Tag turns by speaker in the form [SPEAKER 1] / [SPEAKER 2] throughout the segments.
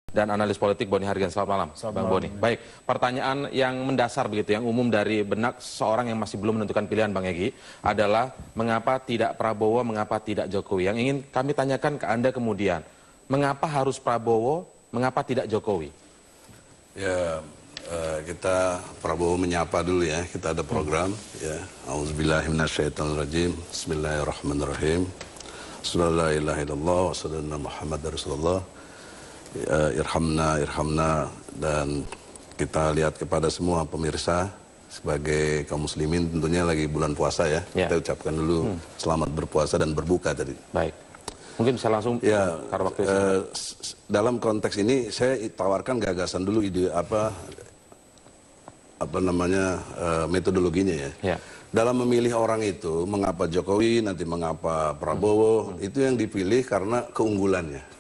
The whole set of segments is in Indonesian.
[SPEAKER 1] dan analis politik Boni Hargen. Selamat malam, Bang Boni. Baik, pertanyaan yang mendasar begitu, yang umum dari benak seorang yang masih belum menentukan pilihan, Bang Egy, adalah mengapa tidak Prabowo, mengapa tidak Jokowi. Yang ingin kami tanyakan ke Anda kemudian, mengapa harus Prabowo, mengapa tidak Jokowi?
[SPEAKER 2] Ya, kita Prabowo menyapa dulu ya, kita ada program. Ya, Auzubillahiminasyaitonirrajim, Bismillahirrahmanirrahim. Sallallahu ilaha illallah, wa sallallahu Muhammad Rasulullah. Irhamna, dan kita lihat kepada semua pemirsa sebagai kaum muslimin, tentunya lagi bulan puasa ya. Kita ucapkan dulu selamat berpuasa dan berbuka tadi.
[SPEAKER 1] Baik, mungkin bisa langsung
[SPEAKER 2] ya,
[SPEAKER 1] karena waktu
[SPEAKER 2] dalam konteks ini saya tawarkan gagasan dulu, ide apa namanya metodologinya ya. Dalam memilih orang itu, mengapa Jokowi, nanti mengapa Prabowo, itu yang dipilih karena keunggulannya.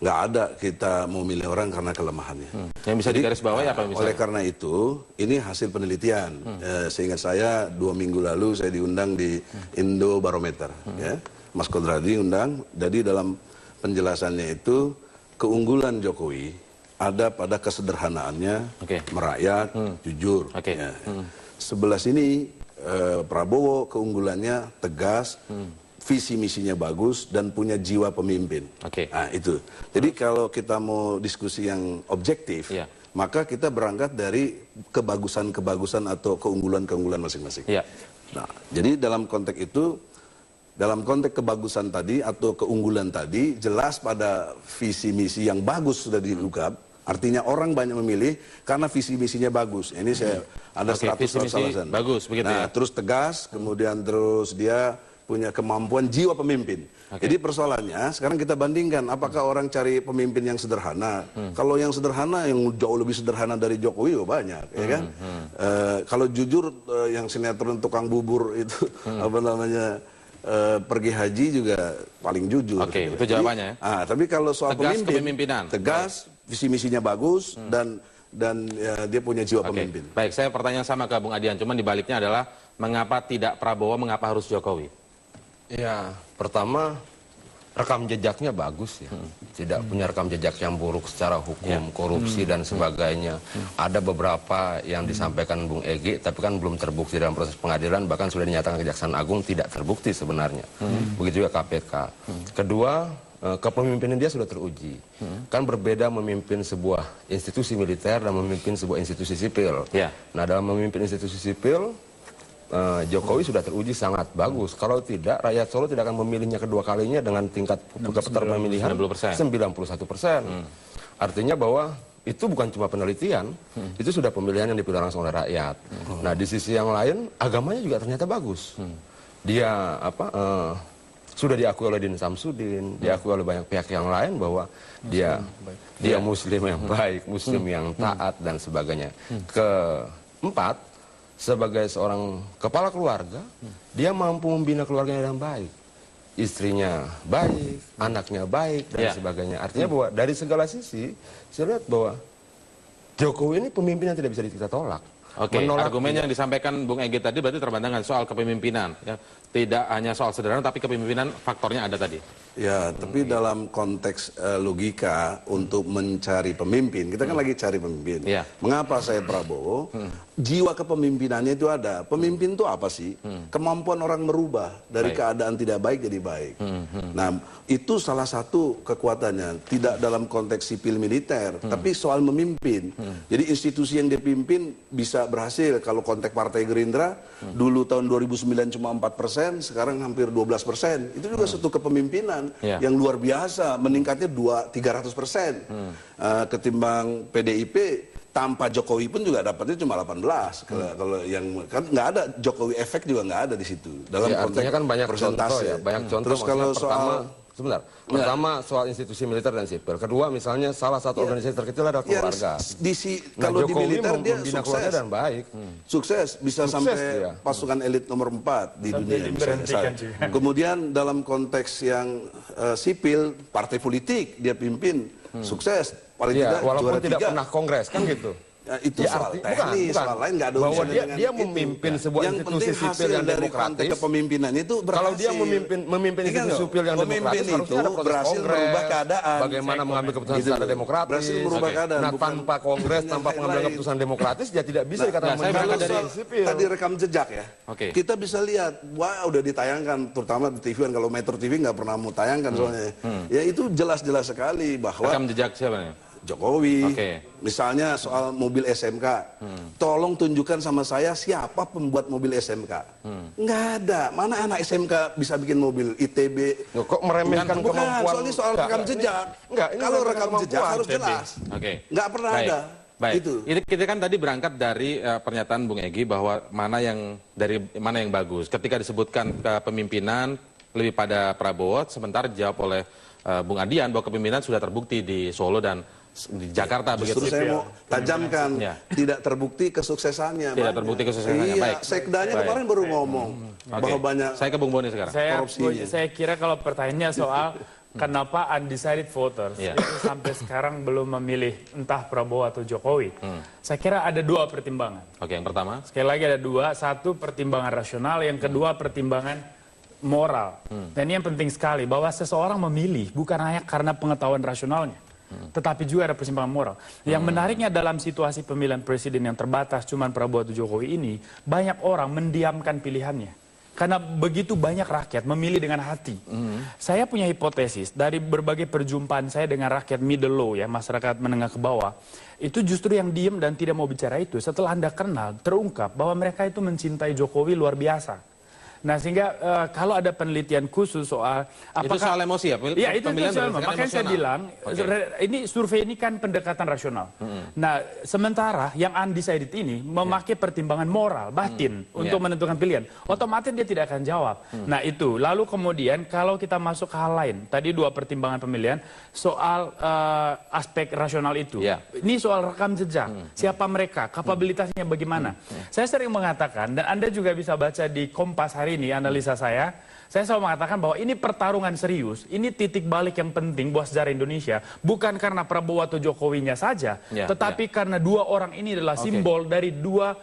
[SPEAKER 2] Nggak ada kita mau milih orang karena kelemahannya.
[SPEAKER 1] Yang bisa digarisbawahi apa misalnya?
[SPEAKER 2] Oleh karena itu, ini hasil penelitian. Seingat saya 2 minggu lalu saya diundang di Indobarometer. Ya. Mas Kodradi undang. Jadi dalam penjelasannya itu, keunggulan Jokowi ada pada kesederhanaannya, merakyat, jujur. Ya. Sebelah sini Prabowo keunggulannya tegas, visi misinya bagus, dan punya jiwa pemimpin. Nah, itu. Jadi kalau kita mau diskusi yang objektif, maka kita berangkat dari kebagusan-kebagusan atau keunggulan-keunggulan masing-masing. Nah, jadi dalam konteks itu, dalam konteks kebagusan tadi atau keunggulan tadi, jelas pada visi misi yang bagus sudah diungkap. Artinya orang banyak memilih karena visi misinya bagus. Ini saya ada 100 alasan.
[SPEAKER 1] Bagus begitu ya.
[SPEAKER 2] Terus tegas, kemudian terus dia punya kemampuan jiwa pemimpin. Jadi persoalannya sekarang kita bandingkan, apakah orang cari pemimpin yang sederhana? Kalau yang sederhana, yang jauh lebih sederhana dari Jokowi banyak, ya kan? Kalau jujur, yang sinetron tukang bubur itu apa namanya, pergi haji juga paling jujur.
[SPEAKER 1] Itu jawabannya.
[SPEAKER 2] Tapi kalau soal
[SPEAKER 1] tegas
[SPEAKER 2] pemimpin, tegas, visi misinya bagus, dan ya, dia punya jiwa pemimpin.
[SPEAKER 1] Baik, saya pertanyaan sama ke Bung Adian, cuman dibaliknya adalah mengapa tidak Prabowo, mengapa harus Jokowi?
[SPEAKER 3] Ya, pertama rekam jejaknya bagus ya. Tidak punya rekam jejak yang buruk secara hukum, korupsi dan sebagainya. Ada beberapa yang disampaikan Bung Egy, tapi kan belum terbukti dalam proses pengadilan, bahkan sudah dinyatakan Kejaksaan Agung tidak terbukti sebenarnya. Begitu juga KPK. Kedua, kepemimpinan dia sudah teruji. Kan berbeda memimpin sebuah institusi militer dan memimpin sebuah institusi sipil. Nah, dalam memimpin institusi sipil, Jokowi sudah teruji sangat bagus. Kalau tidak, rakyat Solo tidak akan memilihnya kedua kalinya dengan tingkat kepesertaan pemilihan 91%. Artinya bahwa itu bukan cuma penelitian, itu sudah pemilihan yang dipilih langsung oleh rakyat. Nah, di sisi yang lain, agamanya juga ternyata bagus. Dia sudah diakui oleh Din Samsudin, diakui oleh banyak pihak yang lain bahwa dia Muslim yang baik, Muslim yang taat dan sebagainya. Keempat, sebagai seorang kepala keluarga, dia mampu membina keluarganya dengan baik. Istrinya baik, anaknya baik, dan sebagainya. Artinya bahwa dari segala sisi, saya lihat bahwa Jokowi ini pemimpin yang tidak bisa kita tolak.
[SPEAKER 1] Argumen yang disampaikan Bung Egy tadi berarti terbantahkan soal kepemimpinan. Ya. Tidak hanya soal sederhana, tapi kepemimpinan faktornya ada tadi.
[SPEAKER 2] Ya, tapi dalam konteks logika untuk mencari pemimpin, kita kan lagi cari pemimpin. Mengapa saya Prabowo? Jiwa kepemimpinannya itu ada. Pemimpin itu apa sih? Kemampuan orang merubah dari keadaan tidak baik jadi baik. Nah, itu salah satu kekuatannya. Tidak dalam konteks sipil militer, tapi soal memimpin. Jadi institusi yang dipimpin bisa berhasil. Kalau konteks Partai Gerindra, dulu tahun 2009 cuma 4%, sekarang hampir 12%. Itu juga satu kepemimpinan yang luar biasa, meningkatnya 300%. Ketimbang PDIP, tanpa Jokowi pun juga dapatnya cuma 18. Kalau yang kan nggak ada Jokowi efek juga nggak ada di situ. Dalam konteks
[SPEAKER 3] kan banyak
[SPEAKER 2] persentase.
[SPEAKER 3] Contoh, banyak contoh.
[SPEAKER 2] Terus kalau soal
[SPEAKER 3] Pertama soal institusi militer dan sipil. Kedua misalnya salah satu organisasi terkecil adalah keluarga.
[SPEAKER 2] Kalau di militer dia sukses
[SPEAKER 3] dan baik.
[SPEAKER 2] Sukses bisa sampai pasukan elit nomor 4 di dunia. Kemudian dalam konteks yang sipil, partai politik dia pimpin sukses. Paling tidak
[SPEAKER 3] walaupun
[SPEAKER 2] juara
[SPEAKER 3] tidak
[SPEAKER 2] 3.
[SPEAKER 3] pernah kongres kan gitu.
[SPEAKER 2] Ya, itu soal teknis, soal lain nggak ada
[SPEAKER 3] bahwa
[SPEAKER 2] urusannya dengan
[SPEAKER 3] dia
[SPEAKER 2] itu.
[SPEAKER 3] memimpin sebuah
[SPEAKER 2] yang
[SPEAKER 3] institusi
[SPEAKER 2] penting
[SPEAKER 3] sipil
[SPEAKER 2] hasil
[SPEAKER 3] yang
[SPEAKER 2] dari
[SPEAKER 3] demokratis.
[SPEAKER 2] konteks kepemimpinan itu berhasil.
[SPEAKER 3] Kalau dia memimpin institusi sipil yang demokratis, harusnya ada proses
[SPEAKER 2] berhasil
[SPEAKER 3] kongres,
[SPEAKER 2] merubah keadaan.
[SPEAKER 3] bagaimana mengambil keputusan
[SPEAKER 2] Gitu.
[SPEAKER 3] secara demokratis.
[SPEAKER 2] Berhasil merubah keadaan.
[SPEAKER 3] Nah,
[SPEAKER 2] bukan
[SPEAKER 3] tanpa kongres, tanpa pengambilan
[SPEAKER 2] lain.
[SPEAKER 3] keputusan demokratis, dia tidak bisa dikatakan
[SPEAKER 1] saya berangkat dari
[SPEAKER 3] sipil.
[SPEAKER 2] Tadi rekam jejak ya.
[SPEAKER 1] Oke.
[SPEAKER 2] Kita bisa lihat, wah udah ditayangkan, terutama di TV kan, kalau Metro TV nggak pernah mau tayangkan soalnya. Ya itu jelas-jelas sekali bahwa
[SPEAKER 1] rekam jejak siapa nih?
[SPEAKER 2] Jokowi,
[SPEAKER 1] Oke.
[SPEAKER 2] misalnya soal mobil SMK, tolong tunjukkan sama saya siapa pembuat mobil SMK. Nggak ada, mana anak SMK bisa bikin mobil ITB.
[SPEAKER 3] Loh, kok meremehkan
[SPEAKER 2] Bukan,
[SPEAKER 3] kemampuan?
[SPEAKER 2] soalnya soal rekam jejak.
[SPEAKER 3] Ini
[SPEAKER 2] Kalau
[SPEAKER 3] meremehkan
[SPEAKER 2] rekam jejak
[SPEAKER 3] kemampuan.
[SPEAKER 2] harus jelas.
[SPEAKER 1] Oke.
[SPEAKER 2] Nggak pernah
[SPEAKER 1] Baik.
[SPEAKER 2] ada.
[SPEAKER 1] Baik.
[SPEAKER 2] Itu.
[SPEAKER 1] Kita kan tadi berangkat dari pernyataan Bung Egy bahwa mana yang bagus. Ketika disebutkan kepemimpinan lebih pada Prabowo, sementara dijawab oleh Bung Adian bahwa kepemimpinan sudah terbukti di Solo dan di Jakarta
[SPEAKER 2] Justru
[SPEAKER 1] begitu.
[SPEAKER 2] saya mau tajamkan,
[SPEAKER 1] Ya.
[SPEAKER 2] tidak terbukti kesuksesannya.
[SPEAKER 1] Tidak
[SPEAKER 2] banyak.
[SPEAKER 1] terbukti kesuksesannya.
[SPEAKER 2] Iya,
[SPEAKER 1] Baik.
[SPEAKER 2] sekdanya
[SPEAKER 1] Baik.
[SPEAKER 2] kemarin baru ngomong bahwa banyak
[SPEAKER 1] Saya ke Bung Boni sekarang.
[SPEAKER 2] korupsinya.
[SPEAKER 4] Saya kira kalau pertanyaannya soal kenapa undecided voters
[SPEAKER 1] Iya.
[SPEAKER 4] itu sampai sekarang belum memilih entah Prabowo atau Jokowi. Saya kira ada dua pertimbangan.
[SPEAKER 1] Oke, yang pertama.
[SPEAKER 4] Sekali lagi ada dua, satu pertimbangan rasional, yang kedua pertimbangan moral. Dan ini yang penting sekali, bahwa seseorang memilih bukan hanya karena pengetahuan rasionalnya, tetapi juga ada pertimbangan moral. Yang menariknya dalam situasi pemilihan presiden yang terbatas, cuman Prabowo atau Jokowi ini, banyak orang mendiamkan pilihannya. Karena begitu banyak rakyat memilih dengan hati. Saya punya hipotesis dari berbagai perjumpaan saya dengan rakyat middle low, ya, masyarakat menengah ke bawah, itu justru yang diem dan tidak mau bicara itu. Setelah Anda kenal, terungkap bahwa mereka itu mencintai Jokowi luar biasa. Nah, sehingga kalau ada penelitian khusus soal
[SPEAKER 1] Itu soal emosi ya?
[SPEAKER 4] Iya, itu
[SPEAKER 1] Pemilihan
[SPEAKER 4] soal
[SPEAKER 1] berdasarkan
[SPEAKER 4] makanya saya
[SPEAKER 1] emosional.
[SPEAKER 4] bilang
[SPEAKER 1] Oke.
[SPEAKER 4] ini survei ini kan pendekatan rasional. Nah, sementara yang undecided ini memakai pertimbangan moral, batin untuk menentukan pilihan. Otomatis dia tidak akan jawab. Nah, itu. Lalu kemudian kalau kita masuk ke hal lain, tadi dua pertimbangan pemilihan soal aspek rasional itu.
[SPEAKER 1] Ya.
[SPEAKER 4] Ini soal rekam jejak. Siapa mereka, kapabilitasnya bagaimana. Saya sering mengatakan, dan Anda juga bisa baca di Kompas hari ini, analisa saya selalu mengatakan bahwa ini pertarungan serius, ini titik balik yang penting buat sejarah Indonesia, bukan karena Prabowo atau Jokowinya saja, tetapi karena dua orang ini adalah simbol dari dua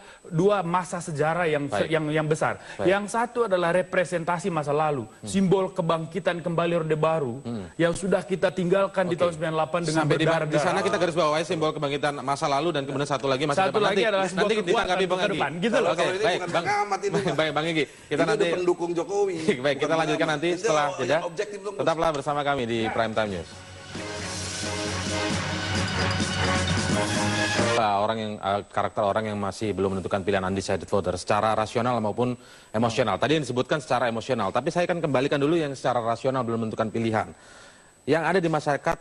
[SPEAKER 4] masa sejarah yang besar. Yang satu adalah representasi masa lalu, simbol kebangkitan kembali Orde Baru yang sudah kita tinggalkan di tahun 98 dengan
[SPEAKER 1] Sampai di sana
[SPEAKER 4] berdarah-darah.
[SPEAKER 1] kita garis bawahi simbol kebangkitan masa lalu dan kemudian satu lagi masa
[SPEAKER 4] Satu
[SPEAKER 1] depan.
[SPEAKER 4] lagi adalah sebuah
[SPEAKER 1] nanti
[SPEAKER 4] kekuatan
[SPEAKER 1] ditanggapi Bang
[SPEAKER 4] ke
[SPEAKER 1] Egy.
[SPEAKER 4] depan, gitu loh.
[SPEAKER 1] Oke,
[SPEAKER 2] Kalau ini
[SPEAKER 1] baik,
[SPEAKER 2] bukan
[SPEAKER 1] Bang.
[SPEAKER 2] pengamat ini, Bang.
[SPEAKER 1] Baik, Bang Egy. Kita
[SPEAKER 2] Ini
[SPEAKER 1] nanti
[SPEAKER 2] udah pendukung Jokowi.
[SPEAKER 1] baik, kita
[SPEAKER 2] Bukan
[SPEAKER 1] lanjutkan
[SPEAKER 2] pengamat.
[SPEAKER 1] nanti
[SPEAKER 2] Ini
[SPEAKER 1] setelah
[SPEAKER 2] yang
[SPEAKER 1] jeda.
[SPEAKER 2] objektif dong.
[SPEAKER 1] Tetaplah bersama kami di Prime Time News. Karakter orang yang masih belum menentukan pilihan undecided voter secara rasional maupun emosional. Tadi yang disebutkan secara emosional, tapi saya akan kembalikan dulu yang secara rasional belum menentukan pilihan. Yang ada di masyarakat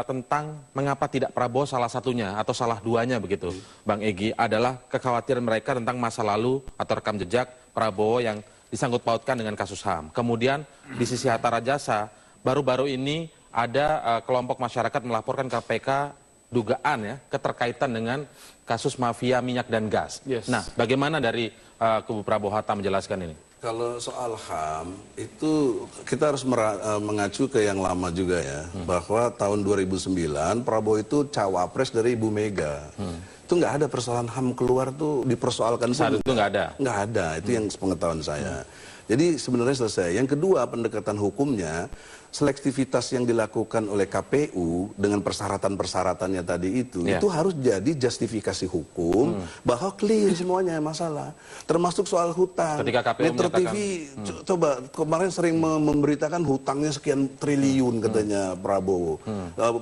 [SPEAKER 1] tentang mengapa tidak Prabowo salah satunya atau salah duanya begitu, Bang Egy, adalah kekhawatiran mereka tentang masa lalu atau rekam jejak Prabowo yang disangkut pautkan dengan kasus HAM. Kemudian di sisi Hatta Rajasa, baru-baru ini ada kelompok masyarakat melaporkan KPK dugaan ya keterkaitan dengan kasus mafia minyak dan gas.
[SPEAKER 4] Yes.
[SPEAKER 1] Nah, bagaimana dari kubu Prabowo Hatta menjelaskan ini?
[SPEAKER 2] Kalau soal HAM itu kita harus mengacu ke yang lama juga ya, bahwa tahun 2009 Prabowo itu cawapres dari Ibu Mega. Itu nggak ada persoalan HAM keluar tuh dipersoalkan
[SPEAKER 1] Saat
[SPEAKER 2] pun.
[SPEAKER 1] itu nggak ada.
[SPEAKER 2] Nggak ada, itu yang sepengetahuan saya. Jadi sebenarnya selesai. Yang kedua, pendekatan hukumnya, selektivitas yang dilakukan oleh KPU dengan persyaratan-persyaratannya tadi itu harus jadi justifikasi hukum bahwa clear semuanya masalah. Termasuk soal hutang.
[SPEAKER 1] Ketika KPU
[SPEAKER 2] Metro
[SPEAKER 1] menyatakan,
[SPEAKER 2] TV, coba kemarin sering memberitakan hutangnya sekian triliun katanya Prabowo.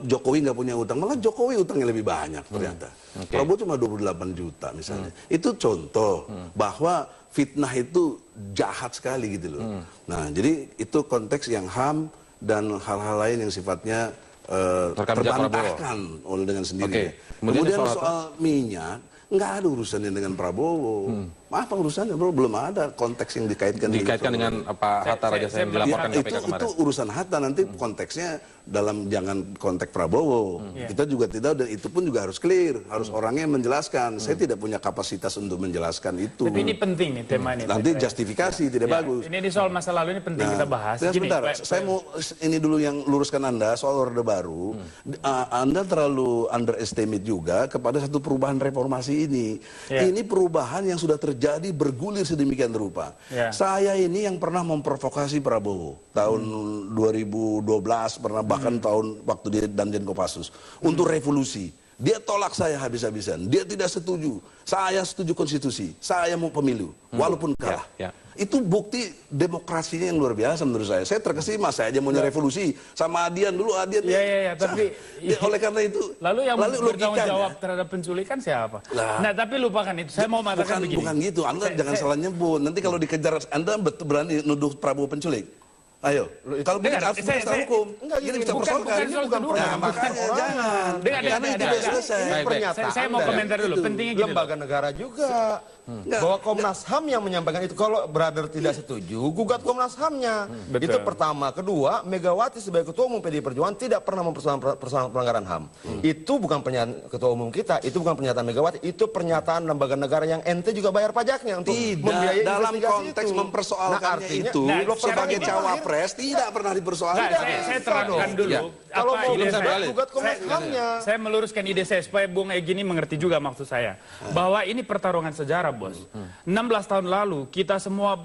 [SPEAKER 2] Jokowi nggak punya hutang, malah Jokowi hutangnya lebih banyak ternyata. Prabowo cuma 28 juta misalnya. Itu contoh bahwa fitnah itu jahat sekali gitu loh. Nah, jadi itu konteks yang HAM dan hal-hal lain yang sifatnya terbantahkan oleh dengan sendirinya.
[SPEAKER 1] Kemudian
[SPEAKER 2] Kemudian soal minyak, nggak ada urusannya dengan Prabowo. Apa urusannya bro? Belum ada konteks yang dikaitkan
[SPEAKER 1] dengan apa Hatta Raja yang dilaporkan
[SPEAKER 2] ya,
[SPEAKER 1] KPK kemarin.
[SPEAKER 2] Itu urusan Hatta, nanti konteksnya dalam jangan konteks Prabowo. Kita juga tidak, dan itu pun juga harus clear, harus orangnya menjelaskan. Saya tidak punya kapasitas untuk menjelaskan itu.
[SPEAKER 4] Tapi ini penting nih tema ini.
[SPEAKER 2] Nanti justifikasi tidak bagus.
[SPEAKER 4] Ini di soal masa lalu ini penting kita bahas.
[SPEAKER 2] Sebentar, saya mau ini dulu yang luruskan Anda soal Orde Baru. Anda terlalu underestimate juga kepada satu perubahan reformasi ini. Ini perubahan yang sudah terjadi bergulir sedemikian rupa. Saya ini yang pernah memprovokasi Prabowo tahun 2012 pernah, bahkan tahun waktu dia Danjen Kopassus untuk revolusi. Dia tolak saya habis-habisan. Dia tidak setuju. Saya setuju konstitusi. Saya mau pemilu walaupun kalah. Itu bukti demokrasinya yang luar biasa menurut saya. Saya terkesima, saya aja maunya revolusi sama Adian dulu. Adian
[SPEAKER 4] tapi
[SPEAKER 2] oleh karena itu
[SPEAKER 4] lalu yang bertanggung jawab terhadap penculikan siapa? Nah, tapi lupakan itu. Saya mau mengatakan begini.
[SPEAKER 2] Bukan gitu. Anda jangan salah nyebut. Nanti kalau dikejar, Anda berani nuduh Prabowo penculik? Ayo, kalau begitu harus secara hukum. Enggak, ini bisa persoalkan. Ini bukan pernyataan. Makanya jangan. Karena itu sudah selesai.
[SPEAKER 3] Pernyataan
[SPEAKER 4] saya mau komentar dulu. Pentingnya gini.
[SPEAKER 3] Lembaga negara juga. Bahwa Komnas HAM yang menyampaikan itu. Kalau brother tidak setuju, gugat Komnas HAM-nya. Itu pertama. Kedua, Megawati sebagai Ketua Umum PDI Perjuangan tidak pernah mempersoalkan pelanggaran HAM. Itu bukan pernyataan Ketua Umum kita, itu bukan pernyataan Megawati, itu pernyataan lembaga negara yang ente juga bayar pajaknya untuk membiayai
[SPEAKER 2] dalam konteks
[SPEAKER 3] itu.
[SPEAKER 2] mempersoalkannya itu sebagai cawapres tidak pernah dipersoalkan.
[SPEAKER 4] Saya terangkan dulu.
[SPEAKER 3] Kalau mau
[SPEAKER 4] gugat Komnas HAM-nya. Saya meluruskan ide saya supaya Bung Egy ini mengerti juga maksud saya. Bahwa ini pertarungan sejarah, Bos. 16 tahun lalu kita semua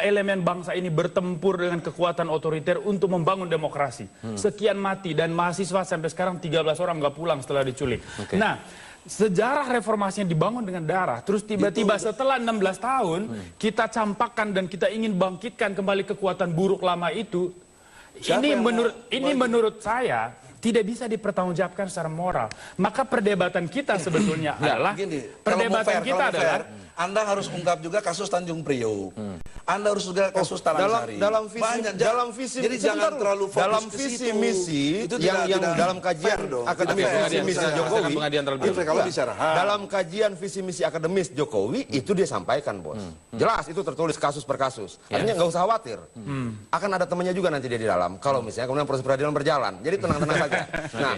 [SPEAKER 4] elemen bangsa ini bertempur dengan kekuatan otoriter untuk membangun demokrasi. Sekian mati dan mahasiswa sampai sekarang 13 orang nggak pulang setelah diculik. Nah, sejarah reformasinya dibangun dengan darah. Terus tiba-tiba setelah 16 tahun kita campakkan dan kita ingin bangkitkan kembali kekuatan buruk lama itu. Ini menurut saya tidak bisa dipertanggungjawabkan secara moral. Maka perdebatan kita sebetulnya adalah perdebatan kita adalah
[SPEAKER 2] Anda harus ungkap juga kasus Tanjung Priok. Anda harus juga kasus Talang Sari.
[SPEAKER 3] Dalam visi
[SPEAKER 2] jadi jangan terlalu fokus
[SPEAKER 3] dalam visi misi
[SPEAKER 2] itu
[SPEAKER 3] yang dalam kajian akademis visi misi Jokowi. Dalam kajian visi misi akademis Jokowi itu dia sampaikan, Bos. Jelas itu tertulis kasus per kasus. Artinya nggak usah khawatir. Akan ada temannya juga nanti dia di dalam. Kalau misalnya kemudian proses peradilan berjalan. Jadi tenang-tenang saja. Nah,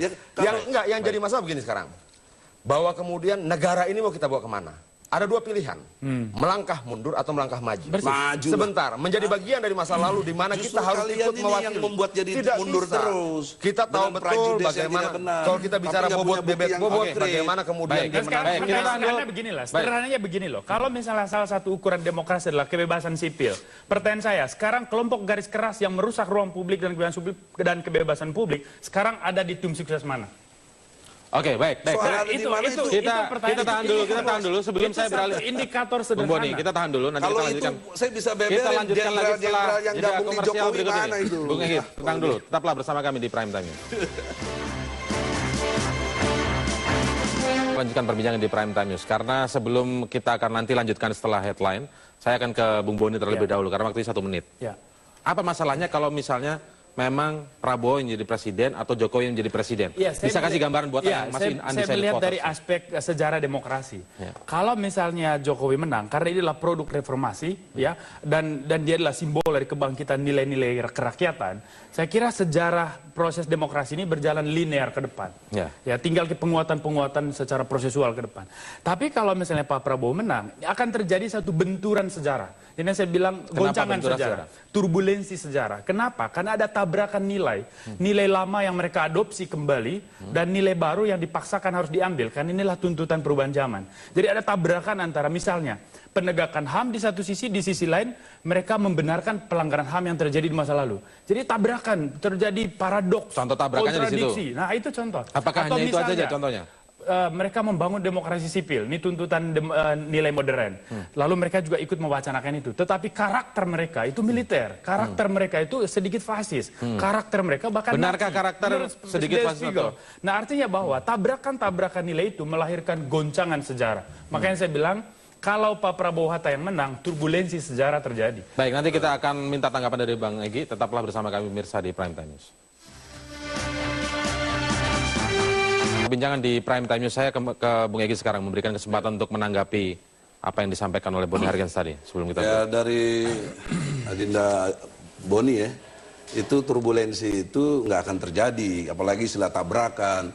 [SPEAKER 3] yang jadi masalah begini sekarang. Bahwa kemudian negara ini mau kita bawa kemana? Ada dua pilihan, melangkah mundur atau melangkah maju. Sebentar, menjadi bagian dari masa lalu di mana kita harus ikut mewakili.
[SPEAKER 2] Yang membuat jadi
[SPEAKER 3] tidak
[SPEAKER 2] mundur
[SPEAKER 3] bisa.
[SPEAKER 2] terus.
[SPEAKER 3] Kita tahu betul bagaimana kalau kita bicara bobot bebek bobot, bagaimana kemudian dia
[SPEAKER 4] menang. Beginilah, sederhananya begini loh. Kalau misalnya salah satu ukuran demokrasi adalah kebebasan sipil, pertanyaan saya, sekarang kelompok garis keras yang merusak ruang publik dan kebebasan publik, sekarang ada di tim sukses mana?
[SPEAKER 1] Oke, baik. Kita tahan dulu sebelum saya beralih.
[SPEAKER 4] Indikator sederhana.
[SPEAKER 1] Bung Boni, kita tahan dulu, nanti
[SPEAKER 2] kalau
[SPEAKER 1] kita lanjutkan.
[SPEAKER 2] Itu saya bisa beberin
[SPEAKER 1] kita lanjutkan lagi setelah
[SPEAKER 2] yang gabung di Jokowi mana itu.
[SPEAKER 1] Bung Egy, tenang dulu. Tetaplah bersama kami di Prime Time. Lanjutkan perbincangan di Prime Time News. Karena sebelum kita akan nanti lanjutkan setelah headline, saya akan ke Bung Boni terlebih dahulu, karena waktunya 1 menit. Apa masalahnya kalau misalnya memang Prabowo yang jadi presiden atau Jokowi yang jadi presiden? Bisa kasih gambaran buat yang masih undecided
[SPEAKER 4] saya melihat
[SPEAKER 1] voters.
[SPEAKER 4] dari aspek sejarah demokrasi. Kalau misalnya Jokowi menang, karena ini adalah produk reformasi, dan dia adalah simbol dari kebangkitan nilai-nilai kerakyatan, saya kira sejarah proses demokrasi ini berjalan linear ke depan. Ya, tinggal ke penguatan-penguatan secara prosesual ke depan. Tapi kalau misalnya Pak Prabowo menang, akan terjadi satu benturan sejarah. Ini saya bilang goncangan sejarah, turbulensi sejarah. Kenapa? Karena ada tabrakan nilai. Nilai lama yang mereka adopsi kembali dan nilai baru yang dipaksakan harus diambil. Karena inilah tuntutan perubahan zaman. Jadi ada tabrakan antara misalnya penegakan HAM di satu sisi, di sisi lain mereka membenarkan pelanggaran HAM yang terjadi di masa lalu. Jadi tabrakan, terjadi paradoks,
[SPEAKER 1] contoh tabrakannya
[SPEAKER 4] kontradiksi.
[SPEAKER 1] di situ.
[SPEAKER 4] Nah itu contoh.
[SPEAKER 1] Apakah
[SPEAKER 4] atau
[SPEAKER 1] hanya itu
[SPEAKER 4] misalnya,
[SPEAKER 1] aja contohnya?
[SPEAKER 4] Mereka membangun demokrasi sipil, ini tuntutan nilai modern. Lalu mereka juga ikut mewacanakan itu. Tetapi karakter mereka itu militer, karakter mereka itu sedikit fasis, karakter mereka bahkan
[SPEAKER 1] benarkah karakter sedikit fasis?
[SPEAKER 4] Nah artinya bahwa tabrakan-tabrakan nilai itu melahirkan goncangan sejarah. Makanya saya bilang, kalau Pak Prabowo Hatta yang menang, turbulensi sejarah terjadi.
[SPEAKER 1] Baik, nanti kita akan minta tanggapan dari Bang Egy. Tetaplah bersama kami pemirsa di Prime Time News. Perbincangan di Prime Time News, saya ke Bung Egy sekarang memberikan kesempatan untuk menanggapi apa yang disampaikan oleh Boni Hargens tadi sebelum kita
[SPEAKER 2] Ya dari Adinda Boni ya, itu turbulensi itu nggak akan terjadi, apalagi istilah tabrakan.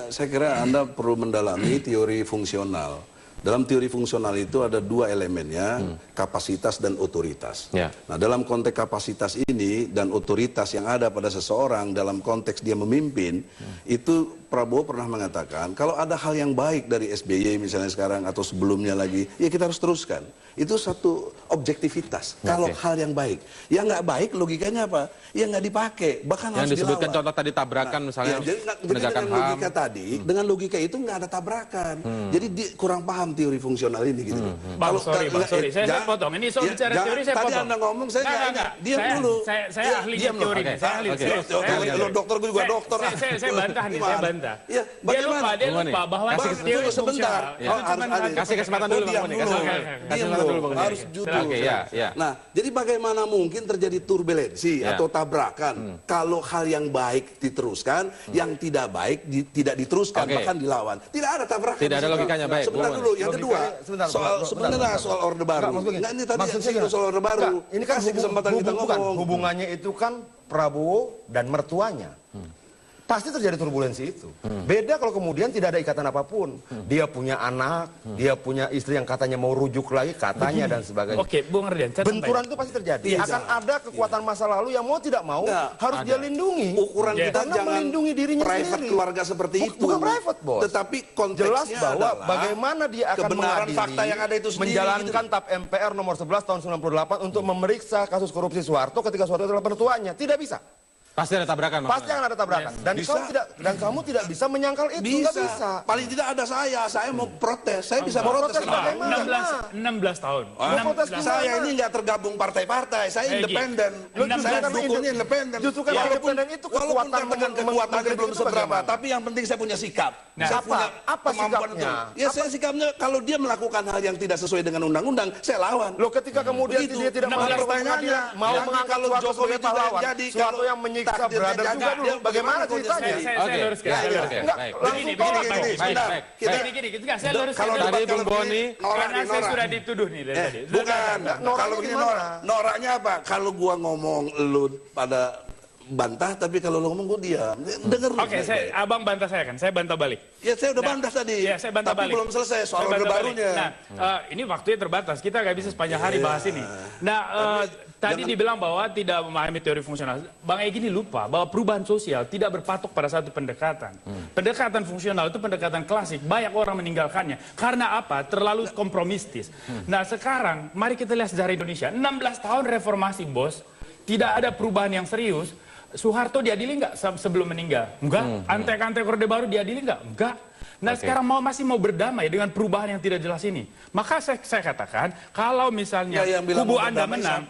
[SPEAKER 2] Saya kira Anda perlu mendalami teori fungsional. Dalam teori fungsional itu ada dua elemennya, kapasitas dan otoritas.
[SPEAKER 1] Ya.
[SPEAKER 2] Nah dalam konteks kapasitas ini dan otoritas yang ada pada seseorang dalam konteks dia memimpin, itu Prabowo pernah mengatakan, kalau ada hal yang baik dari SBY misalnya sekarang atau sebelumnya lagi, ya kita harus teruskan. Itu satu objektivitas. Kalau hal yang baik, yang nggak baik logikanya apa? Ya nggak dipakai, bahkan
[SPEAKER 1] yang
[SPEAKER 2] harus
[SPEAKER 1] disebutkan
[SPEAKER 2] dilawan.
[SPEAKER 1] contoh tadi tabrakan misalnya
[SPEAKER 2] Ya, jadi
[SPEAKER 1] penegakan
[SPEAKER 2] dengan
[SPEAKER 1] HAM.
[SPEAKER 2] logika tadi, dengan logika itu nggak ada tabrakan. Jadi kurang paham teori fungsional ini gitu.
[SPEAKER 4] Bang, sorry, saya potong. Ini soal bicara teori saya potong.
[SPEAKER 2] Tadi Anda ngomong, saya nggak ingat. Diam dulu.
[SPEAKER 4] Saya ahli teori. Saya ahli serius.
[SPEAKER 2] Lo dokter, gue juga dokter.
[SPEAKER 4] Saya bantah nih, saya bantah.
[SPEAKER 2] Ya,
[SPEAKER 4] Dia lupa bahwa teori
[SPEAKER 2] sebentar.
[SPEAKER 1] Kasih kesempatan dulu Bang Boni.
[SPEAKER 2] Diam dulu. Harus jujur.
[SPEAKER 1] Oke, ya.
[SPEAKER 2] Nah, jadi bagaimana mungkin terjadi turbulensi atau tabrakan kalau hal yang baik diteruskan, yang tidak baik tidak diteruskan, bahkan dilawan. Tidak ada tabrakan.
[SPEAKER 1] Tidak ada logikanya, baik.
[SPEAKER 2] Sebentar dulu. Yang kedua, soal orde baru. Enggak, ini tadi soal orde baru.
[SPEAKER 3] Ini kan
[SPEAKER 2] kasih kesempatan kita ngomong.
[SPEAKER 3] Hubungannya itu kan Prabowo dan mertuanya. Pasti terjadi turbulensi itu. Beda kalau kemudian tidak ada ikatan apapun. Dia punya anak, dia punya istri yang katanya mau rujuk lagi, katanya dan sebagainya.
[SPEAKER 4] Oke, Bung Ardian.
[SPEAKER 3] Benturan itu pasti terjadi. Akan ada kekuatan masa lalu yang mau tidak mau harus dia lindungi.
[SPEAKER 2] Ukuran kita
[SPEAKER 3] Karena
[SPEAKER 2] jangan
[SPEAKER 3] melindungi dirinya
[SPEAKER 2] private
[SPEAKER 3] sendiri.
[SPEAKER 2] keluarga seperti itu.
[SPEAKER 3] Bukan private, bos.
[SPEAKER 2] Tetapi konteksnya
[SPEAKER 3] Jelas bahwa
[SPEAKER 2] adalah
[SPEAKER 3] bagaimana dia akan
[SPEAKER 2] kebenaran
[SPEAKER 3] mengadili,
[SPEAKER 2] fakta yang ada itu sendiri.
[SPEAKER 3] menjalankan TAP MPR nomor 11 tahun 98 untuk memeriksa kasus korupsi Soeharto ketika Soeharto adalah mertuanya. Tidak bisa.
[SPEAKER 1] Pasti ada tabrakan.
[SPEAKER 3] Pasti akan ada tabrakan. Dan kamu tidak bisa menyangkal itu. Nggak bisa.
[SPEAKER 2] Paling tidak ada saya mau protes. Saya bisa protes.
[SPEAKER 3] bagaimana?
[SPEAKER 4] 16 tahun.
[SPEAKER 3] Mau protes gimana?
[SPEAKER 2] Saya ini nggak tergabung partai-partai. Saya independen. Saya dukungnya independen.
[SPEAKER 3] Justru karena independen itu
[SPEAKER 2] walaupun
[SPEAKER 3] kekuatan
[SPEAKER 2] dengan kekuatan belum seberapa, tapi yang penting saya punya sikap. Saya punya
[SPEAKER 3] apa
[SPEAKER 2] kemampuan
[SPEAKER 3] sikapnya?
[SPEAKER 2] untuk. Ya saya sikapnya kalau dia melakukan hal yang tidak sesuai dengan undang-undang, saya lawan.
[SPEAKER 3] Loh, ketika kemudian dia tidak mau
[SPEAKER 2] pertanyaannya,
[SPEAKER 3] mau mengangkat
[SPEAKER 2] kalau
[SPEAKER 3] Soeharto
[SPEAKER 2] Jokowi
[SPEAKER 3] sebagai pahlawan,
[SPEAKER 2] jadi
[SPEAKER 3] Soeharto yang menyiksa brother juga dulu, bagaimana ceritanya?
[SPEAKER 4] Saya luruskan. Saya luruskan.
[SPEAKER 1] Tadi Bung Boni.
[SPEAKER 4] Karena saya sudah dituduh nih dari tadi.
[SPEAKER 2] Bukan. Kalau begini noraknya apa? Kalau gua ngomong lu pada bantah, tapi kalau lu ngomong gua diam. Dengar lu.
[SPEAKER 4] Oke, abang bantah saya kan, saya bantah balik.
[SPEAKER 2] Ya saya udah bantah tadi.
[SPEAKER 4] Ya, saya bantah
[SPEAKER 2] tapi
[SPEAKER 4] balik.
[SPEAKER 2] belum selesai soal
[SPEAKER 4] Saya
[SPEAKER 2] orde
[SPEAKER 4] bantah
[SPEAKER 2] barunya.
[SPEAKER 4] balik. Nah, ini waktunya terbatas. Kita nggak bisa sepanjang hari bahas ini. Nah, tadi dibilang bahwa tidak memahami teori fungsional. Bang Egy ini lupa bahwa perubahan sosial tidak berpatok pada satu pendekatan. Pendekatan fungsional itu pendekatan klasik. Banyak orang meninggalkannya. Karena apa? Terlalu kompromistis. Nah, sekarang mari kita lihat sejarah Indonesia. 16 tahun reformasi, bos. Tidak ada perubahan yang serius. Soeharto diadili nggak sebelum meninggal? Enggak. Antek-antek orde baru diadili nggak? Enggak. Nah sekarang masih mau berdamai dengan perubahan yang tidak jelas ini. Maka saya katakan kalau misalnya kubu Anda menang,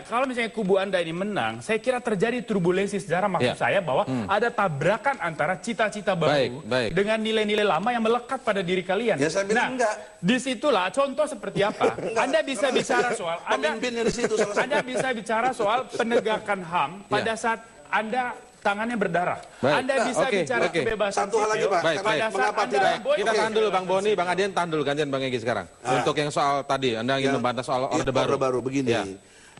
[SPEAKER 4] kalau misalnya kubu Anda ini menang, saya kira terjadi turbulensi sejarah. Maksud saya bahwa ada tabrakan antara cita-cita baru dengan nilai-nilai lama yang melekat pada diri kalian.
[SPEAKER 2] Ya, saya bilang enggak.
[SPEAKER 4] Disitulah contoh seperti apa. Anda bisa bicara soal Anda bisa bicara soal penegakan HAM pada saat Anda tangannya berdarah. Anda bisa bicara kebebasan
[SPEAKER 2] satu hal lagi, Pak.
[SPEAKER 1] Mengapa tidak? Kita tahan dulu Bang Boni, Bang Adian tahan dulu, gantian Bang Egy sekarang. Untuk yang soal tadi, Anda ingin membantah soal orde baru.
[SPEAKER 2] Begini.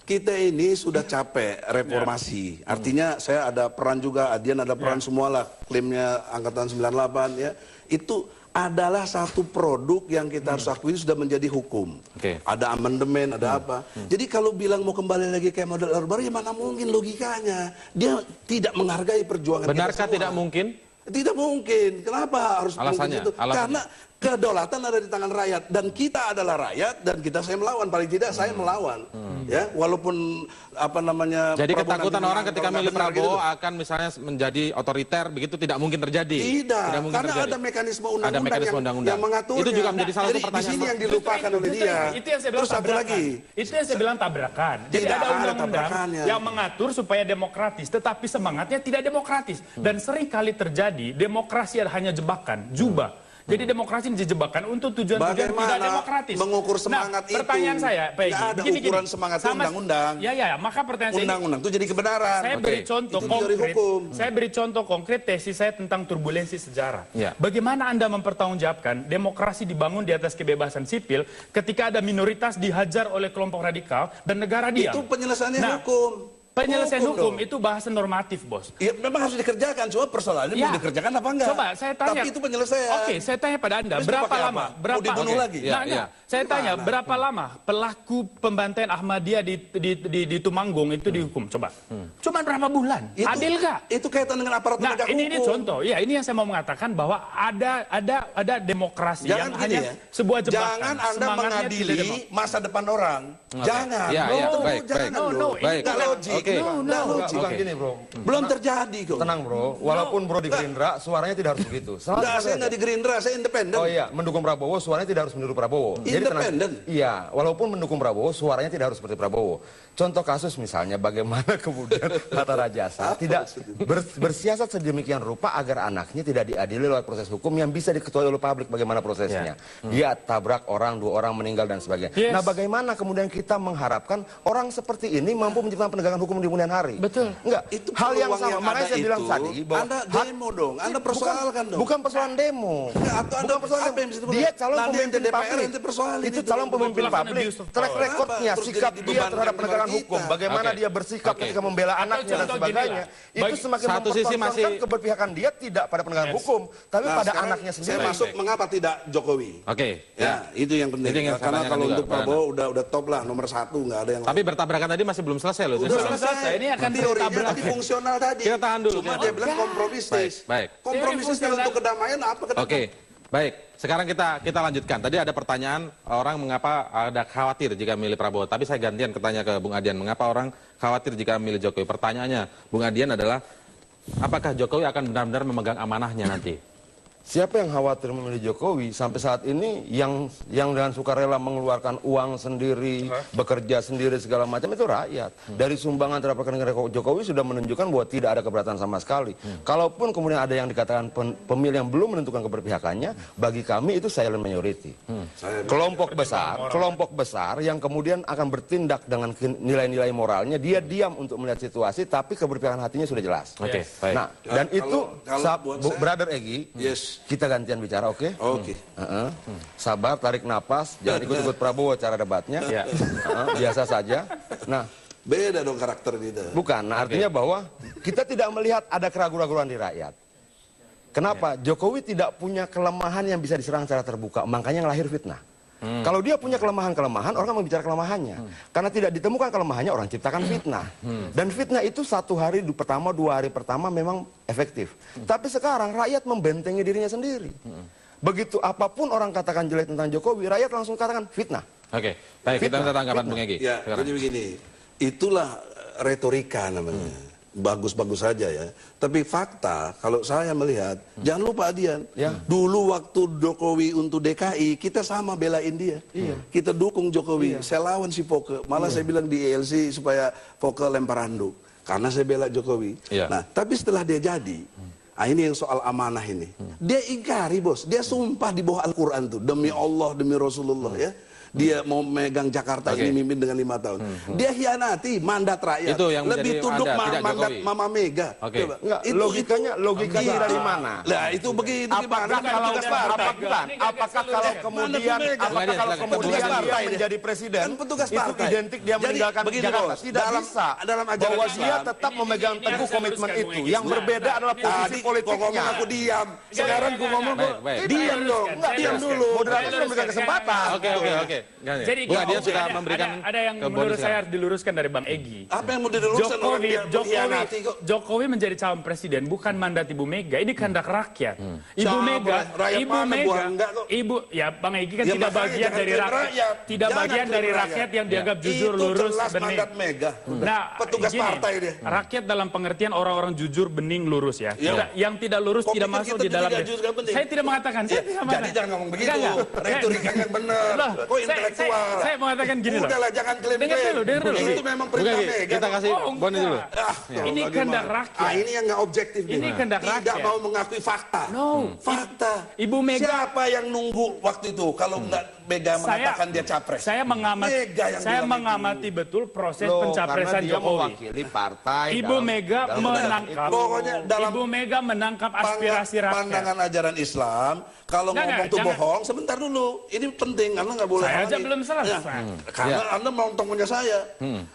[SPEAKER 2] Kita ini sudah capek reformasi. Artinya saya ada peran juga, Adian ada peran semualah. Klaimnya angkatan 98 ya. Itu adalah satu produk yang kita harus akui sudah menjadi hukum. Ada amandemen, ada apa. Jadi kalau bilang mau kembali lagi kayak model orde baru, ya mana mungkin logikanya. Dia tidak menghargai perjuangan kita semua.
[SPEAKER 1] Benarkah tidak mungkin?
[SPEAKER 2] Tidak mungkin. Kenapa harus
[SPEAKER 1] Alasannya?
[SPEAKER 2] itu? Karena kedaulatan ada di tangan rakyat dan kita adalah rakyat dan saya melawan, paling tidak saya melawan. Ya, walaupun apa namanya.
[SPEAKER 1] Jadi ketakutan orang ketika milih Prabowo akan misalnya menjadi otoriter begitu tidak mungkin terjadi.
[SPEAKER 2] Tidak mungkin karena terjadi. Ada mekanisme undang-undang yang mengaturnya.
[SPEAKER 1] Itu juga menjadi salah satu pertanyaan.
[SPEAKER 2] Di sini yang dilupakan oleh dia.
[SPEAKER 4] Itu yang saya bilang tabrakan. Itu yang saya bilang tabrakan. Jadi ada undang-undang yang mengatur supaya demokratis, tetapi semangatnya tidak demokratis. Dan sering kali terjadi demokrasi hanya jebakan, jubah. Jadi demokrasi dijebakkan untuk tujuan-tujuan tidak demokratis.
[SPEAKER 2] Mengukur semangat itu?
[SPEAKER 4] Pertanyaan saya, Pak Egy,
[SPEAKER 2] Nggak ada ukuran semangat undang-undang.
[SPEAKER 4] Ya, maka pertanyaan saya
[SPEAKER 2] Undang-undang itu jadi kebenaran.
[SPEAKER 4] saya beri contoh
[SPEAKER 2] Itu teori
[SPEAKER 4] konkret.
[SPEAKER 2] hukum.
[SPEAKER 4] Saya beri contoh konkret tesis saya tentang turbulensi sejarah.
[SPEAKER 1] Ya.
[SPEAKER 4] Bagaimana Anda mempertanggungjawabkan demokrasi dibangun di atas kebebasan sipil ketika ada minoritas dihajar oleh kelompok radikal dan negara diam?
[SPEAKER 2] Itu penyelesaiannya
[SPEAKER 4] Nah,
[SPEAKER 2] hukum.
[SPEAKER 4] Penyelesaian hukum
[SPEAKER 2] dong.
[SPEAKER 4] itu bahasa normatif, Bos.
[SPEAKER 2] Ya, memang harus dikerjakan, cuma persoalannya
[SPEAKER 4] Ya.
[SPEAKER 2] mau dikerjakan apa enggak?
[SPEAKER 4] Coba saya tanya.
[SPEAKER 2] Tapi itu penyelesaian.
[SPEAKER 4] Oke, saya tanya pada Anda,
[SPEAKER 2] Terus
[SPEAKER 4] berapa
[SPEAKER 2] dipakai
[SPEAKER 4] lama?
[SPEAKER 2] apa?
[SPEAKER 4] Berapa?
[SPEAKER 2] Mau dibunuh
[SPEAKER 4] Oke.
[SPEAKER 2] lagi?
[SPEAKER 4] Nah,
[SPEAKER 1] Ya,
[SPEAKER 4] saya tanya, berapa lama pelaku pembantaian Ahmadiyah di Tumanggung itu dihukum? Coba. Cuma berapa bulan? Adil nggak?
[SPEAKER 2] Itu kaitan dengan aparat
[SPEAKER 4] Nah,
[SPEAKER 2] penegak
[SPEAKER 4] ini
[SPEAKER 2] hukum.
[SPEAKER 4] contoh. Ya, ini yang saya mau mengatakan bahwa ada demokrasi
[SPEAKER 2] Jangan
[SPEAKER 4] yang
[SPEAKER 2] gini
[SPEAKER 4] hanya
[SPEAKER 2] ya.
[SPEAKER 4] sebuah jebakan.
[SPEAKER 2] Jangan Anda
[SPEAKER 4] Semangatnya tidak
[SPEAKER 2] mengadili masa depan orang. Jangan.
[SPEAKER 1] Ya, ya, baik,
[SPEAKER 2] jangan
[SPEAKER 1] baik.
[SPEAKER 2] dong.
[SPEAKER 1] Baik.
[SPEAKER 2] Nggak logik.
[SPEAKER 1] Oke.
[SPEAKER 2] Nggak logik.
[SPEAKER 3] Bukan gini bro.
[SPEAKER 2] Belum terjadi kok.
[SPEAKER 3] Tenang bro, walaupun bro di Gerindra, suaranya tidak harus begitu.
[SPEAKER 2] Enggak, saya nggak di Gerindra, saya independen.
[SPEAKER 3] Oh iya, mendukung Prabowo, suaranya tidak harus mendukung Prabowo.
[SPEAKER 2] Independen.
[SPEAKER 3] Iya, walaupun mendukung Prabowo, suaranya tidak harus seperti Prabowo. Contoh kasus misalnya bagaimana kemudian Hatta Rajasa tidak bersiasat sedemikian rupa agar anaknya tidak diadili lewat proses hukum yang bisa diketahui oleh publik bagaimana prosesnya. Dia tabrak orang, 2 orang meninggal dan sebagainya.
[SPEAKER 4] Yes.
[SPEAKER 3] Nah bagaimana kemudian kita mengharapkan orang seperti ini mampu menciptakan penegakan hukum di kemudian hari?
[SPEAKER 4] Betul.
[SPEAKER 3] Enggak,
[SPEAKER 2] Itu
[SPEAKER 3] hal yang
[SPEAKER 2] peluang
[SPEAKER 3] sama.
[SPEAKER 2] yang
[SPEAKER 3] Makanya
[SPEAKER 2] ada
[SPEAKER 3] saya bilang
[SPEAKER 2] itu,
[SPEAKER 3] tadi bahwa
[SPEAKER 2] Anda demo dong, Anda persoalkan dong.
[SPEAKER 3] Bukan persoalan demo.
[SPEAKER 2] Atau Anda
[SPEAKER 3] Bukan persoalan
[SPEAKER 2] apa yang
[SPEAKER 3] demo.
[SPEAKER 2] bisa
[SPEAKER 3] Dia calon
[SPEAKER 2] nanti
[SPEAKER 3] pemimpin
[SPEAKER 2] DPR
[SPEAKER 3] publik.
[SPEAKER 2] nanti persoalin
[SPEAKER 3] Itu calon pemimpin
[SPEAKER 4] Melakukan
[SPEAKER 3] publik.
[SPEAKER 4] abuse of
[SPEAKER 3] Track
[SPEAKER 4] power.
[SPEAKER 3] recordnya,
[SPEAKER 2] Terus
[SPEAKER 3] sikap
[SPEAKER 2] jadi
[SPEAKER 3] dia
[SPEAKER 2] dibebankan
[SPEAKER 3] terhadap penegakan
[SPEAKER 2] kepada
[SPEAKER 3] hukum.
[SPEAKER 2] kita.
[SPEAKER 3] Bagaimana
[SPEAKER 1] Oke.
[SPEAKER 3] dia bersikap
[SPEAKER 1] Oke.
[SPEAKER 3] ketika membela anaknya dan
[SPEAKER 4] contoh
[SPEAKER 3] sebagainya.
[SPEAKER 4] gini
[SPEAKER 3] Itu
[SPEAKER 4] lah.
[SPEAKER 3] semakin
[SPEAKER 1] Satu sisi
[SPEAKER 3] mempertontonkan
[SPEAKER 1] masih-
[SPEAKER 3] keberpihakan dia tidak pada penegakan hukum, tapi
[SPEAKER 2] Nah,
[SPEAKER 3] pada
[SPEAKER 2] sekarang
[SPEAKER 3] anaknya
[SPEAKER 2] saya
[SPEAKER 3] sendiri.
[SPEAKER 2] masuk mengapa tidak Jokowi?
[SPEAKER 1] Oke.
[SPEAKER 2] Ya, itu yang penting.
[SPEAKER 1] Itu yang saya
[SPEAKER 2] Karena
[SPEAKER 1] tanyakan
[SPEAKER 2] kalau
[SPEAKER 1] juga
[SPEAKER 2] untuk
[SPEAKER 1] kepada
[SPEAKER 2] Prabowo udah top lah, nomor 1, nggak ada yang
[SPEAKER 1] Tapi bertabrakan tadi masih belum selesai loh.
[SPEAKER 2] Udah
[SPEAKER 1] Saya-
[SPEAKER 2] selesai.
[SPEAKER 4] Ini akan
[SPEAKER 2] teorinya
[SPEAKER 4] ditabrak.
[SPEAKER 2] tapi fungsional tadi.
[SPEAKER 1] Kita tahan dulu,
[SPEAKER 2] Cuma
[SPEAKER 1] kita
[SPEAKER 2] dia
[SPEAKER 1] tahan.
[SPEAKER 2] bilang kompromistis.
[SPEAKER 1] Baik.
[SPEAKER 2] Kompromistis kalau untuk kedamaian apa kedamaian?
[SPEAKER 1] Oke, baik. Sekarang kita lanjutkan. Tadi ada pertanyaan orang mengapa ada khawatir jika milih Prabowo. Tapi saya gantian tanya ke Bung Adian, mengapa orang khawatir jika milih Jokowi? Pertanyaannya, Bung Adian adalah, apakah Jokowi akan benar-benar memegang amanahnya nanti?
[SPEAKER 3] Siapa yang khawatir memilih Jokowi sampai saat ini yang dengan sukarela mengeluarkan uang sendiri, bekerja sendiri segala macam itu rakyat. Dari sumbangan terhadap rekening Jokowi sudah menunjukkan bahwa tidak ada keberatan sama sekali. Kalaupun kemudian ada yang dikatakan pemilih yang belum menentukan keberpihakannya, bagi kami itu silent majority. Kelompok besar yang kemudian akan bertindak dengan nilai-nilai moralnya, dia diam untuk melihat situasi tapi keberpihakan hatinya sudah jelas.
[SPEAKER 1] Oke, baik.
[SPEAKER 3] Nah, dan itu
[SPEAKER 2] buat saya-
[SPEAKER 3] Brother Egy,
[SPEAKER 2] Yes.
[SPEAKER 3] kita gantian bicara, oke?
[SPEAKER 2] Oke.
[SPEAKER 3] Sabar, tarik napas, jangan ikut-ikut Prabowo cara debatnya.
[SPEAKER 1] Ya.
[SPEAKER 3] Biasa saja. Nah,
[SPEAKER 2] Beda dong karakter kita.
[SPEAKER 3] bukan. Nah, artinya bahwa kita tidak melihat ada keraguan-keraguan di rakyat. Kenapa? Jokowi tidak punya kelemahan yang bisa diserang secara terbuka, makanya lahir fitnah. Kalau dia punya kelemahan-kelemahan, orang membicara kelemahannya. Karena tidak ditemukan kelemahannya, orang ciptakan fitnah. Dan fitnah itu 1 hari pertama, 2 hari pertama memang efektif. Tapi sekarang rakyat membentengi dirinya sendiri. Begitu apapun orang katakan jelek tentang Jokowi, rakyat langsung katakan fitnah.
[SPEAKER 1] Oke, baik. Kita minta tanggapan Bung Egy.
[SPEAKER 2] Ya,
[SPEAKER 1] Sekarang.
[SPEAKER 2] jadi begini. Itulah retorika namanya. Bagus-bagus saja ya. Tapi fakta, kalau saya melihat, jangan lupa Adian, dulu waktu Jokowi untuk DKI, kita sama belain dia. Kita dukung Jokowi, saya lawan si Foke. Malah saya bilang di ELC supaya Foke lempar handuk. Karena saya bela Jokowi. Nah, tapi setelah dia jadi, ini yang soal amanah ini. Dia ingkari bos, dia sumpah di bawah Al-Quran tuh. Demi Allah, demi Rasulullah ya. Dia mau megang Jakarta ini mimpin dengan 5 tahun. Dia hianati mandat rakyat.
[SPEAKER 1] Itu yang
[SPEAKER 2] lebih
[SPEAKER 1] menjadi
[SPEAKER 2] tunduk
[SPEAKER 1] Anda, tidak
[SPEAKER 2] mandat
[SPEAKER 1] Jokowi.
[SPEAKER 2] Mama Mega.
[SPEAKER 1] Oke.
[SPEAKER 2] Coba.
[SPEAKER 3] Enggak, logikanya dari mana?
[SPEAKER 2] Lah itu begitu
[SPEAKER 3] Apakah
[SPEAKER 2] gimana?
[SPEAKER 3] kalau
[SPEAKER 2] Petugas partai.
[SPEAKER 3] apakah kalau kemudian dia menjadi presiden
[SPEAKER 2] Kan petugas
[SPEAKER 3] itu
[SPEAKER 2] partai.
[SPEAKER 3] identik dia
[SPEAKER 2] Jadi,
[SPEAKER 3] meninggalkan
[SPEAKER 2] begini,
[SPEAKER 3] Jakarta?
[SPEAKER 2] Bos,
[SPEAKER 3] Tidak
[SPEAKER 2] dalam-
[SPEAKER 3] bisa.
[SPEAKER 2] dalam ajaran
[SPEAKER 3] Bahwa
[SPEAKER 2] Islam.
[SPEAKER 3] dia tetap memegang
[SPEAKER 4] Ini
[SPEAKER 3] teguh
[SPEAKER 4] harus saya
[SPEAKER 3] komitmen
[SPEAKER 4] luruskan,
[SPEAKER 3] itu.
[SPEAKER 4] Bung Egy.
[SPEAKER 3] Yang berbeda adalah posisi
[SPEAKER 2] Tadi kok ngomong
[SPEAKER 3] politiknya.
[SPEAKER 2] aku diam. Sekarang gua ngomong kok
[SPEAKER 1] Baik, baik.
[SPEAKER 2] diam dong. Enggak diam dulu.
[SPEAKER 3] Moderator sudah memberikan kesempatan.
[SPEAKER 1] Oke.
[SPEAKER 4] Jadi
[SPEAKER 1] Bung Adian
[SPEAKER 4] gini,
[SPEAKER 1] sudah memberikan
[SPEAKER 4] ada yang
[SPEAKER 1] ke Boni
[SPEAKER 4] menurut
[SPEAKER 1] sekarang.
[SPEAKER 4] saya harus diluruskan dari Bang Egy.
[SPEAKER 2] Apa yang mau diluruskan orang dia mengkhianati kok?
[SPEAKER 4] Jokowi menjadi calon presiden bukan mandat Ibu Mega, ini kehendak rakyat. Ibu
[SPEAKER 2] Siapa?
[SPEAKER 4] Mega,
[SPEAKER 2] Rakyat
[SPEAKER 4] Ibu
[SPEAKER 2] mana?
[SPEAKER 4] Mega,
[SPEAKER 2] Gua enggak kok.
[SPEAKER 4] Ibu ya Bang Egy kan
[SPEAKER 2] Ya,
[SPEAKER 4] tidak
[SPEAKER 2] makanya
[SPEAKER 4] bagian
[SPEAKER 2] jangan
[SPEAKER 4] dari
[SPEAKER 2] klaim
[SPEAKER 4] rakyat,
[SPEAKER 2] rakyat.
[SPEAKER 4] tidak
[SPEAKER 2] Jangan
[SPEAKER 4] bagian
[SPEAKER 2] klaim
[SPEAKER 4] dari
[SPEAKER 2] rakyat.
[SPEAKER 4] rakyat yang dianggap jujur,
[SPEAKER 2] Itu
[SPEAKER 4] lurus,
[SPEAKER 2] jelas
[SPEAKER 4] bening.
[SPEAKER 2] mandat Mega.
[SPEAKER 4] Nah,
[SPEAKER 2] Petugas
[SPEAKER 4] gini,
[SPEAKER 2] partai dia.
[SPEAKER 4] rakyat dalam pengertian orang-orang jujur, bening, lurus ya.
[SPEAKER 2] Iya.
[SPEAKER 4] Yang tidak lurus
[SPEAKER 2] Kok
[SPEAKER 4] tidak
[SPEAKER 2] pikir
[SPEAKER 4] masuk
[SPEAKER 2] kita
[SPEAKER 4] di dalam.
[SPEAKER 2] tidak jujur, nggak penting?
[SPEAKER 4] Saya tidak mengatakan. Saya tidak
[SPEAKER 2] Jadi
[SPEAKER 4] mengatakan.
[SPEAKER 2] jangan ngomong begitu.
[SPEAKER 4] Enggak.
[SPEAKER 2] Retorika yang benar.
[SPEAKER 4] Loh,
[SPEAKER 2] Kok intelektual.
[SPEAKER 4] Saya mengatakan gini loh.
[SPEAKER 2] Udahlah, jangan
[SPEAKER 4] Dengar dulu, dengar dulu.
[SPEAKER 2] Itu memang perintah
[SPEAKER 1] Bung Egy,
[SPEAKER 2] Mega.
[SPEAKER 1] kita kasih Boni dulu.
[SPEAKER 4] Ini kehendak rakyat.
[SPEAKER 2] Ini yang nggak objektif.
[SPEAKER 4] Ini kehendak
[SPEAKER 2] Tidak
[SPEAKER 4] rakyat.
[SPEAKER 2] mau mengakui fakta.
[SPEAKER 4] No.
[SPEAKER 2] Fakta.
[SPEAKER 4] Ibu Mega.
[SPEAKER 2] Siapa yang nunggu waktu itu kalau nggak Mega mengatakan dia capres?
[SPEAKER 4] Saya
[SPEAKER 2] Mega yang bilang
[SPEAKER 4] mengamati betul proses
[SPEAKER 3] Loh,
[SPEAKER 4] pencapresan
[SPEAKER 3] karena dia
[SPEAKER 4] Jokowi.
[SPEAKER 3] mewakili partai.
[SPEAKER 4] Ibu
[SPEAKER 3] dalam-
[SPEAKER 4] Mega
[SPEAKER 3] dalam-
[SPEAKER 4] menangkap.
[SPEAKER 2] Pokoknya dalam
[SPEAKER 4] Ibu Mega menangkap aspirasi rakyat.
[SPEAKER 2] pandangan ajaran Islam, kalau
[SPEAKER 4] Nggak,
[SPEAKER 2] ngomong tuh
[SPEAKER 4] jangan.
[SPEAKER 2] bohong, sebentar dulu. Ini penting karena nggak boleh.
[SPEAKER 4] Saya aja
[SPEAKER 2] halangi.
[SPEAKER 4] belum selesai.
[SPEAKER 2] Ya, karena Anda melontong punya saya.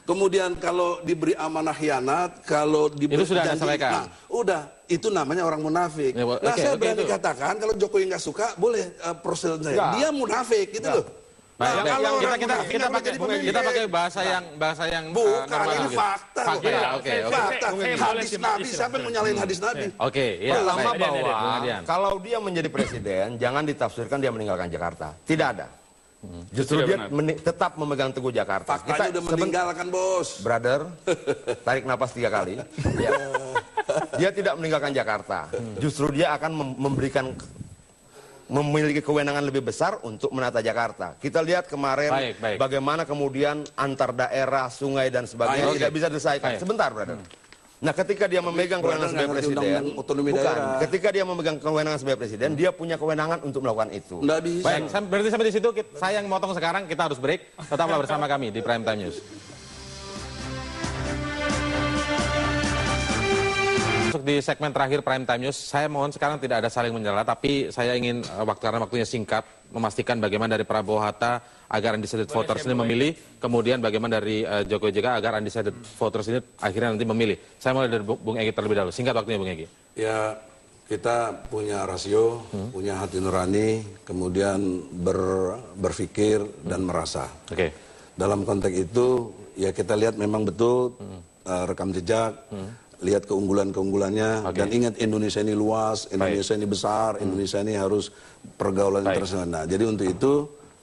[SPEAKER 2] Kemudian kalau diberi amanah khianat, kalau diberi
[SPEAKER 1] Itu sudah Anda
[SPEAKER 2] janji,
[SPEAKER 1] sampaikan.
[SPEAKER 2] nah, udah itu namanya orang munafik.
[SPEAKER 1] Ya,
[SPEAKER 2] nah,
[SPEAKER 1] oke,
[SPEAKER 2] saya
[SPEAKER 1] oke,
[SPEAKER 2] berani
[SPEAKER 1] itu.
[SPEAKER 2] katakan kalau Jokowi nggak suka, boleh proses saya.
[SPEAKER 3] Nggak.
[SPEAKER 2] Dia munafik gitu loh.
[SPEAKER 1] Baik,
[SPEAKER 2] Nah,
[SPEAKER 1] baik.
[SPEAKER 2] kalau orang
[SPEAKER 1] kita
[SPEAKER 2] munafik nggak
[SPEAKER 1] pakai
[SPEAKER 2] jadi pemimpin.
[SPEAKER 1] kita pakai bahasa yang
[SPEAKER 2] Bukan,
[SPEAKER 1] normal
[SPEAKER 2] ini
[SPEAKER 1] gitu.
[SPEAKER 2] fakta.
[SPEAKER 1] Fakta,
[SPEAKER 2] Bukan.
[SPEAKER 1] oke, oke.
[SPEAKER 2] Fakta.
[SPEAKER 4] Saya boleh
[SPEAKER 2] Hadis
[SPEAKER 4] simak
[SPEAKER 2] Nabi,
[SPEAKER 4] istilah.
[SPEAKER 2] siapa yang mau nyalain hadis Nabi?
[SPEAKER 1] Oke, iya.
[SPEAKER 3] Pertama
[SPEAKER 1] baik.
[SPEAKER 3] bahwa
[SPEAKER 1] Bung Adian.
[SPEAKER 3] kalau dia menjadi presiden, jangan ditafsirkan dia meninggalkan Jakarta. Tidak ada. Justru
[SPEAKER 4] Tidak
[SPEAKER 3] dia
[SPEAKER 4] benar.
[SPEAKER 3] tetap memegang teguh Jakarta.
[SPEAKER 2] Faktanya udah meninggalkan, bos.
[SPEAKER 3] Brother, tarik napas 3 kali. Ya. Dia tidak meninggalkan Jakarta. Justru dia akan memiliki kewenangan lebih besar untuk menata Jakarta. Kita lihat kemarin
[SPEAKER 1] Baik.
[SPEAKER 3] bagaimana kemudian antar daerah, sungai dan sebagainya
[SPEAKER 2] Baik.
[SPEAKER 3] tidak bisa diselesaikan.
[SPEAKER 1] Baik.
[SPEAKER 3] Sebentar, brother. Nah, ketika dia memegang
[SPEAKER 2] Brother
[SPEAKER 3] kewenangan sebagai
[SPEAKER 2] nggak ngerti
[SPEAKER 3] presiden,
[SPEAKER 2] undang-undang otonomi
[SPEAKER 3] bukan.
[SPEAKER 2] daerah.
[SPEAKER 3] Ketika dia memegang kewenangan sebagai presiden, dia punya kewenangan untuk melakukan itu.
[SPEAKER 2] Nggak bisa.
[SPEAKER 1] Baik, berarti sampai di situ saya yang motong sekarang, kita harus break. Tetaplah bersama kami di Prime Time News. Masuk di segmen terakhir Prime Time News, saya mohon sekarang tidak ada saling menyela, tapi saya ingin karena waktunya singkat, memastikan bagaimana dari Prabowo Hatta agar undecided voters ini memilih, kemudian bagaimana dari Jokowi JK agar undecided voters ini akhirnya nanti memilih. Saya mulai dari Bung Egy terlebih dahulu. Singkat waktunya Bung Egy.
[SPEAKER 2] Ya, kita punya rasio, punya hati nurani, kemudian berpikir dan merasa.
[SPEAKER 1] Oke.
[SPEAKER 2] Dalam konteks itu, ya kita lihat memang betul rekam jejak, lihat keunggulan-keunggulannya, dan ingat Indonesia ini luas, Indonesia ini besar, Indonesia ini harus pergaulan internasional. Nah, jadi untuk itu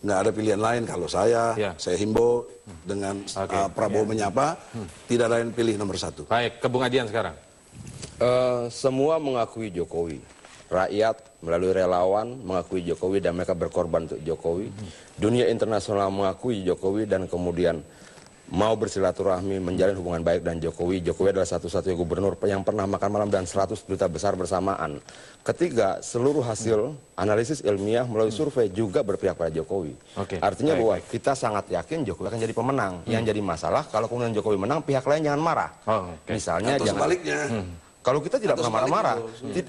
[SPEAKER 2] nggak ada pilihan lain kalau saya himbau dengan Prabowo menyapa, tidak lain pilih nomor 1.
[SPEAKER 1] Baik, ke Bung Adian sekarang.
[SPEAKER 3] Semua mengakui Jokowi. Rakyat melalui relawan mengakui Jokowi dan mereka berkorban untuk Jokowi. Dunia internasional mengakui Jokowi dan kemudian mau bersilaturahmi, menjalin hubungan baik dan Jokowi. Jokowi adalah satu-satunya gubernur yang pernah makan malam dan 100 duta besar bersamaan. Ketiga, seluruh hasil analisis ilmiah melalui survei juga berpihak pada Jokowi. Artinya bahwa kita sangat yakin Jokowi akan jadi pemenang. Yang jadi masalah, kalau kemudian Jokowi menang, pihak lain jangan marah. Misalnya
[SPEAKER 2] Atau
[SPEAKER 3] jangan...
[SPEAKER 2] sebaliknya.
[SPEAKER 3] Kalau kita tidak pernah marah-marah,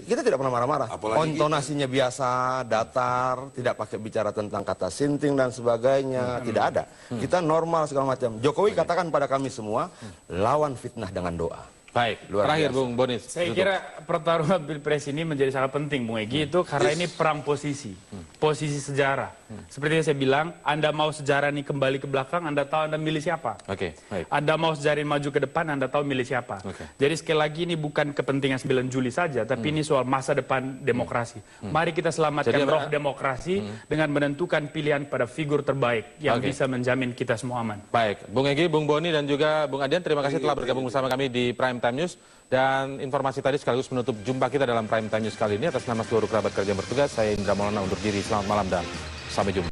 [SPEAKER 3] kita tidak pernah marah-marah.
[SPEAKER 2] Apalagi
[SPEAKER 3] Intonasinya biasa, datar, tidak pakai bicara tentang kata sinting dan sebagainya, tidak ada. Kita normal segala macam. Jokowi katakan pada kami semua, lawan fitnah dengan doa.
[SPEAKER 1] Baik,
[SPEAKER 3] Luar
[SPEAKER 1] terakhir
[SPEAKER 3] biasa.
[SPEAKER 1] Bung Boni.
[SPEAKER 4] Saya kira pertarungan Pilpres ini menjadi sangat penting, Bung Egy, itu karena ini perang posisi, posisi sejarah. Seperti yang saya bilang, Anda mau sejarah ini kembali ke belakang, Anda tahu Anda milih siapa.
[SPEAKER 1] Oke, baik.
[SPEAKER 4] Anda mau sejarah ini maju ke depan, Anda tahu milih siapa. Jadi sekali lagi ini bukan kepentingan 9 Juli saja, tapi ini soal masa depan demokrasi. Mari kita selamatkan
[SPEAKER 1] Jadi,
[SPEAKER 4] roh demokrasi dengan menentukan pilihan pada figur terbaik yang bisa menjamin kita semua aman.
[SPEAKER 1] Baik, Bung Egy, Bung Boni, dan juga Bung Adian, terima kasih telah bergabung bersama kami di Prime Time News. Dan informasi tadi sekaligus menutup jumpa kita dalam Prime Time News kali ini. Atas nama seluruh kerabat kerja yang bertugas, saya Indra Maulana undur diri. Selamat malam dan sampai jumpa.